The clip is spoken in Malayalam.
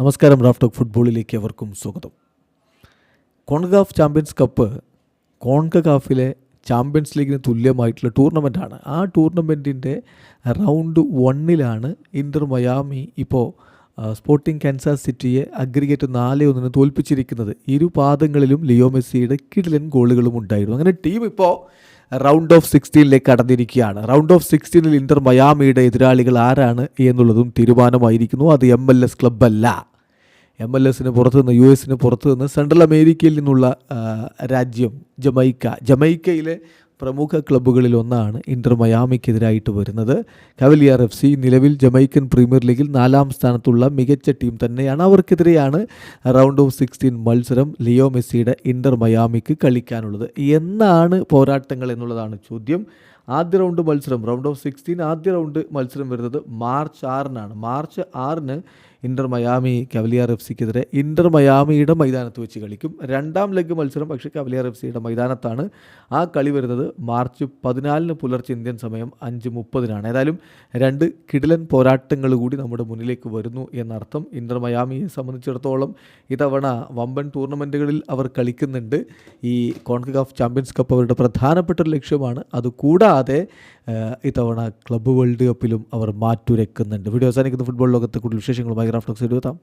നമസ്കാരം. റാഫ് ടോക്ക് ഫുട്ബോളിലേക്ക് അവർക്കും സ്വാഗതം. കോൺകകാഫ് ചാമ്പ്യൻസ് കപ്പ് കോൺകകാഫിലെ ചാമ്പ്യൻസ് ലീഗിന് തുല്യമായിട്ടുള്ള ടൂർണമെൻറ്റാണ്. ആ ടൂർണമെൻറ്റിൻ്റെ റൗണ്ട് 1 ഇൻ്റർ മയാമി ഇപ്പോൾ സ്പോർട്ടിംഗ് കാൻസാസ് സിറ്റിയെ അഗ്രിഗേറ്റ് 4-1 തോൽപ്പിച്ചിരിക്കുന്നത്. ഇരു പാദങ്ങളിലും ലിയോ മെസ്സിയുടെ കിടിലൻ ഗോളുകളും ഉണ്ടായിരുന്നു. അങ്ങനെ ടീം ഇപ്പോൾ റൗണ്ട് ഓഫ് 16 കടന്നിരിക്കുകയാണ്. റൗണ്ട് ഓഫ് 16 ഇൻ്റർ മയാമിയുടെ എതിരാളികൾ ആരാണ് എന്നുള്ളതും തീരുമാനമായിരിക്കുന്നു. അത് MLS ക്ലബ്ബല്ല. MLS പുറത്തു നിന്ന്, US പുറത്തു നിന്ന്, സെൻട്രൽ അമേരിക്കയിൽ നിന്നുള്ള രാജ്യം ജമൈക്കയിലെ പ്രമുഖ ക്ലബ്ബുകളിൽ ഒന്നാണ് ഇൻ്റർ മയാമിക്കെതിരായിട്ട് വരുന്നത്. കവലിയർ FC നിലവിൽ ജമൈക്കൻ പ്രീമിയർ ലീഗിൽ 4-ാം സ്ഥാനത്തുള്ള മികച്ച ടീം തന്നെയാണ്. അവർക്കെതിരെയാണ് റൗണ്ട് ഓഫ് 16 മത്സരം ലിയോ മെസ്സിയുടെ ഇൻ്റർ മയാമിക്ക് കളിക്കാനുള്ളത്. എന്നാണ് പോരാട്ടങ്ങൾ എന്നുള്ളതാണ് ചോദ്യം. ആദ്യ റൗണ്ട് മത്സരം, റൗണ്ട് ഓഫ് 16 ആദ്യ റൗണ്ട് മത്സരം വരുന്നത് മാർച്ച് 6 മാർച്ച് 6 ഇൻ്റർ മയാമി കവലിയർ FCക്കെതിരെ ഇൻ്റർ മയാമിയുടെ മൈതാനത്ത് വെച്ച് കളിക്കും. രണ്ടാം ലെഗ് മത്സരം പക്ഷേ കവലിയർ FCയുടെ മൈതാനത്താണ്. ആ കളി വരുന്നത് മാർച്ച് 14 പുലർച്ചെ ഇന്ത്യൻ സമയം 5:30. ഏതായാലും രണ്ട് കിടിലൻ പോരാട്ടങ്ങൾ കൂടി നമ്മുടെ മുന്നിലേക്ക് വരുന്നു എന്നർത്ഥം. ഇൻ്റർ മയാമിയെ സംബന്ധിച്ചിടത്തോളം ഇത്തവണ വമ്പൻ ടൂർണമെൻറ്റുകളിൽ അവർ കളിക്കുന്നുണ്ട്. ഈ കോൺകകാഫ് ചാമ്പ്യൻസ് കപ്പ് അവരുടെ പ്രധാനപ്പെട്ട ഒരു ലക്ഷ്യമാണ്. അതുകൂടാതെ ഇത്തവണ ക്ലബ്ബ് വേൾഡ് കപ്പിലും അവർ മാറ്റുരയ്ക്കുന്നുണ്ട്. വീഡിയോ അവസാനിക്കുന്ന ഫുട്ബോൾ ലോകത്തെ കൂടുതൽ വിശേഷങ്ങളുമായി റാഫ് ടോക്സ് എഴുതാം.